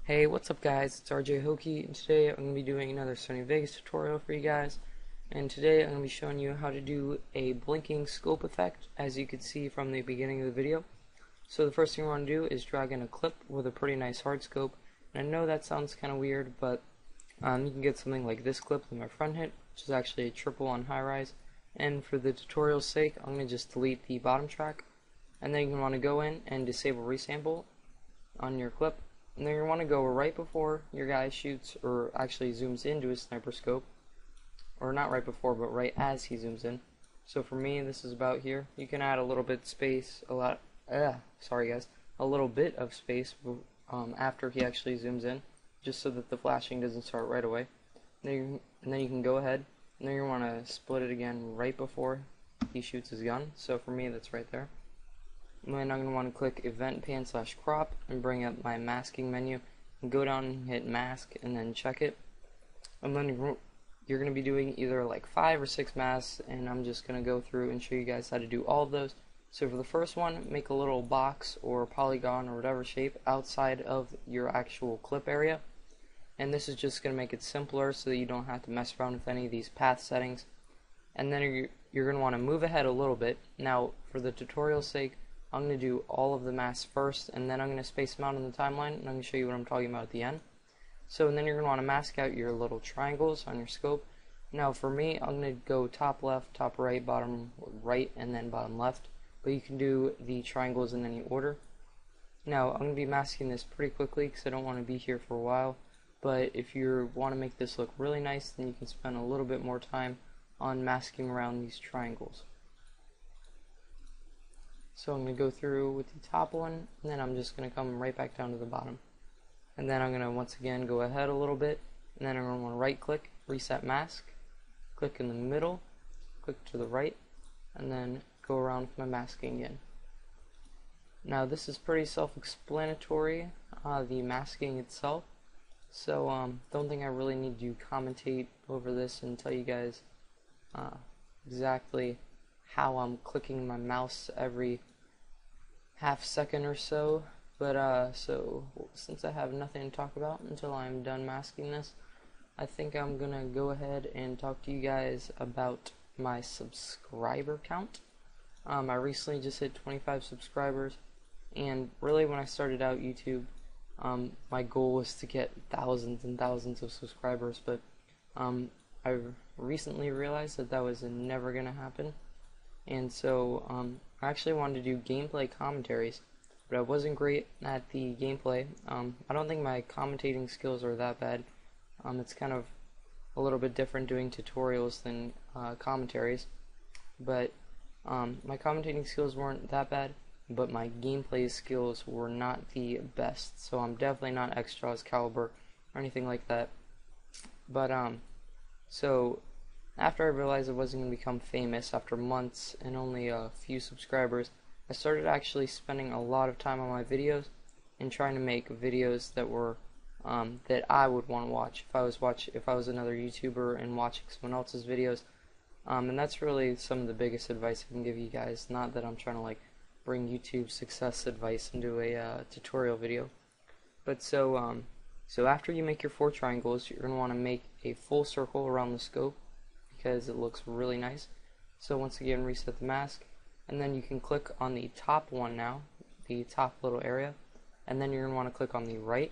Hey, what's up guys? It's RJHokie, and today I'm going to be doing another Sony Vegas tutorial for you guys. And today I'm going to be showing you how to do a blinking scope effect, as you could see from the beginning of the video. So the first thing we want to do is drag in a clip with a pretty nice hard scope. And I know that sounds kind of weird, but you can get something like this clip with my front hit, which is actually a triple on high rise. And for the tutorial's sake, I'm going to just delete the bottom track. And then you want to go in and disable resample on your clip. And then you want to go right before your guy shoots, or actually zooms into his sniper scope, or not right before, but right as he zooms in. So for me, this is about here. You can add a little bit space, a little bit of space after he actually zooms in, just so that the flashing doesn't start right away. And then you can go ahead, and then you want to split it again right before he shoots his gun. So for me, that's right there. And then I'm going to want to click Event Pan / Crop and bring up my masking menu and go down and hit Mask and then check it. And then you're going to be doing either like 5 or 6 masks, and I'm just going to go through and show you guys how to do all of those. So for the first one, make a little box or polygon or whatever shape outside of your actual clip area. And this is just going to make it simpler so that you don't have to mess around with any of these path settings. And then you're going to want to move ahead a little bit. Now, for the tutorial's sake, I'm going to do all of the masks first, and then I'm going to space them out on the timeline, and I'm going to show you what I'm talking about at the end. So, and then you're going to want to mask out your little triangles on your scope. Now, for me, I'm going to go top left, top right, bottom right, and then bottom left. But you can do the triangles in any order. Now, I'm going to be masking this pretty quickly because I don't want to be here for a while. But if you want to make this look really nice, then you can spend a little bit more time on masking around these triangles. So I'm going to go through with the top one, and then I'm just going to come right back down to the bottom. And then I'm going to once again go ahead a little bit, and then I'm going to want to right click, reset mask, click in the middle, click to the right, and then go around with my masking again. Now this is pretty self-explanatory, the masking itself, so don't think I really need to commentate over this and tell you guys exactly how I'm clicking my mouse every half second or so. But so since I have nothing to talk about until I'm done masking this, I think I'm gonna go ahead and talk to you guys about my subscriber count. I recently just hit 25 subscribers, and really when I started out YouTube, my goal was to get thousands and thousands of subscribers, but I recently realized that was never gonna happen. And so I actually wanted to do gameplay commentaries, but I wasn't great at the gameplay. I don't think my commentating skills are that bad. It's kind of a little bit different doing tutorials than commentaries, but my commentating skills weren't that bad, but my gameplay skills were not the best, so I'm definitely not Xtraw's caliber or anything like that. But so after I realized I wasn't going to become famous after months and only a few subscribers, I started actually spending a lot of time on my videos and trying to make videos that were that I would want to watch if I was another YouTuber and watching someone else's videos. And that's really some of the biggest advice I can give you guys. Not that I'm trying to like bring YouTube success advice into a tutorial video, but so after you make your 4 triangles, you're going to want to make a full circle around the scope, because it looks really nice. So once again, reset the mask, and then you can click on the top one now, the top little area, and then you're going to want to click on the right,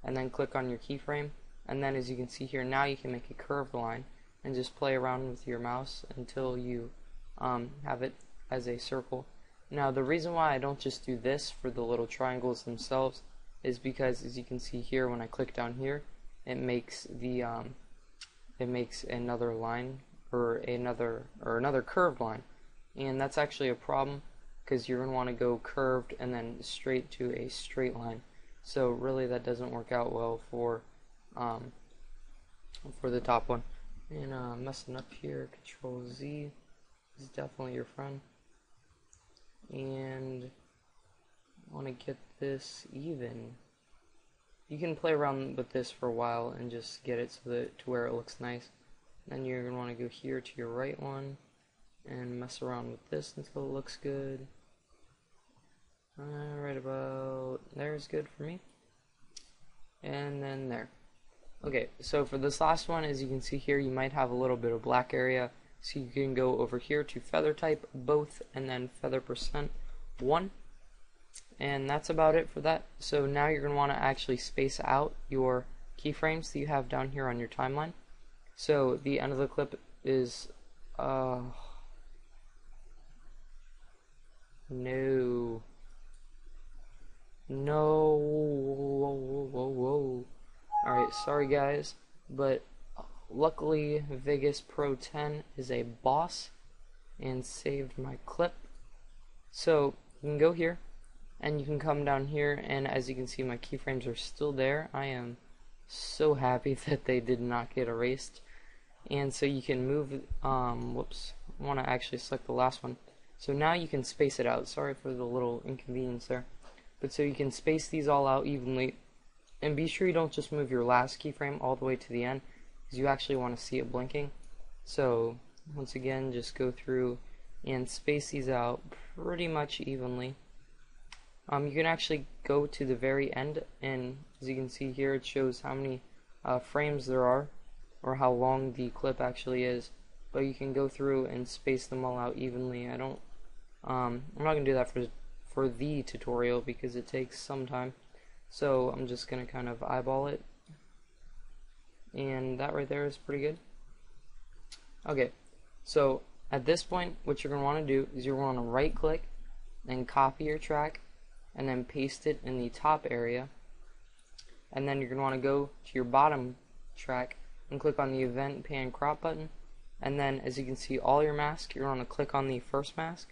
and then click on your keyframe, and then as you can see here, now you can make a curved line and just play around with your mouse until you have it as a circle. Now the reason why I don't just do this for the little triangles themselves is because, as you can see here, when I click down here, it makes the another line, or another curved line, and that's actually a problem because you're going to want to go curved and then straight to a straight line. So really that doesn't work out well for the top one. And messing up here, Control Z is definitely your friend, and I want to get this even. You can play around with this for a while and just get it to where it looks nice. Then you're going to want to go here to your right one and mess around with this until it looks good. Right about there is good for me. and then there. Okay, so for this last one, as you can see here, you might have a little bit of black area, so you can go over here to feather type both, and then feather percent 1, and that's about it for that. So now you're going to want to actually space out your keyframes that you have down here on your timeline. So the end of the clip is no. Alright, sorry guys, but luckily Vegas Pro 10 is a boss and saved my clip. So you can go here and you can come down here, and as you can see, my keyframes are still there. I am so happy that they did not get erased. And so you can move, whoops, I want to actually select the last one. So now you can space it out. Sorry for the little inconvenience there. But so you can space these all out evenly. And be sure you don't just move your last keyframe all the way to the end, because you actually want to see it blinking. So once again, just go through and space these out pretty much evenly. You can actually go to the very end, and as you can see here, it shows how many frames there are, or how long the clip actually is. But you can go through and space them all out evenly. I'm not gonna do that for the tutorial because it takes some time. So I'm just gonna kind of eyeball it, and that right there is pretty good. Okay, so at this point, what you're gonna want to do is you're gonna right click and copy your track, and then paste it in the top area, and then you're gonna want to go to your bottom track and click on the event pan crop button, and then as you can see all your masks, you're going to click on the first mask,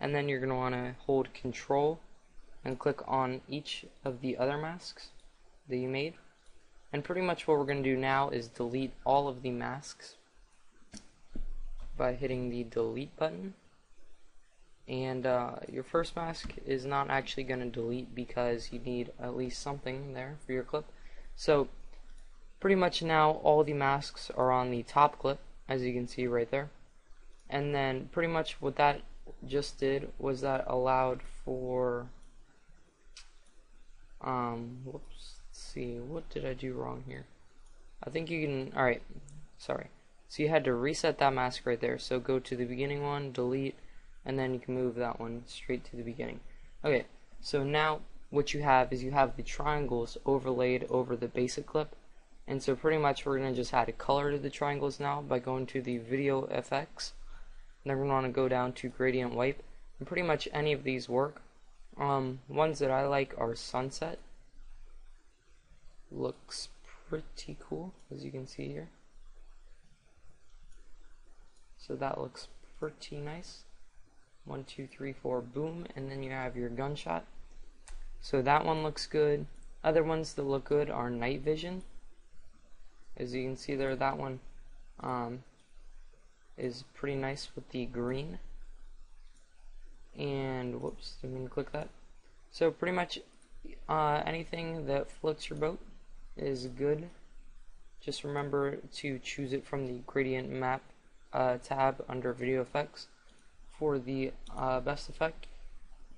and then you're going to want to hold control and click on each of the other masks that you made. And pretty much what we're going to do now is delete all of the masks by hitting the delete button. And your first mask is not actually going to delete because you need at least something there for your clip. So pretty much now all the masks are on the top clip, as you can see right there. And then pretty much what that just did was that allowed for whoops, let's see, what did I do wrong here? I think you can, alright, sorry. So you had to reset that mask right there. So go to the beginning one, delete, and then you can move that one straight to the beginning. Okay, so now what you have is you have the triangles overlaid over the basic clip, and so pretty much we're going to just add a color to the triangles now by going to the video effects, and then we're going to go down to gradient wipe, and pretty much any of these work. Ones that I like are sunset. Looks pretty cool, as you can see here. So that looks pretty nice. 1, 2, 3, 4, boom, and then you have your gunshot. So that one looks good. Other ones that look good are night vision. As you can see there, that one is pretty nice with the green. And whoops, didn't mean to click that. So pretty much anything that floats your boat is good. Just remember to choose it from the gradient map tab under video effects for the best effect.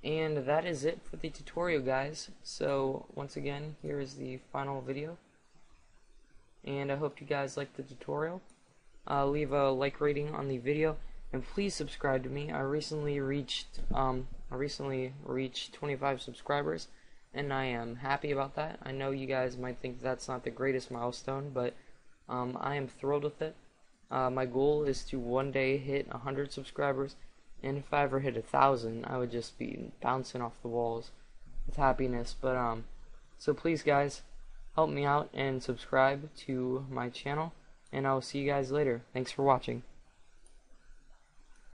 And that is it for the tutorial, guys. So once again, here is the final video, and I hope you guys liked the tutorial. Leave a like rating on the video, and please subscribe to me. I recently reached 25 subscribers, and I am happy about that. I know you guys might think that's not the greatest milestone, but I am thrilled with it. My goal is to one day hit 100 subscribers, and if I ever hit 1,000, I would just be bouncing off the walls with happiness. But so please guys, help me out and subscribe to my channel, and I will see you guys later. Thanks for watching.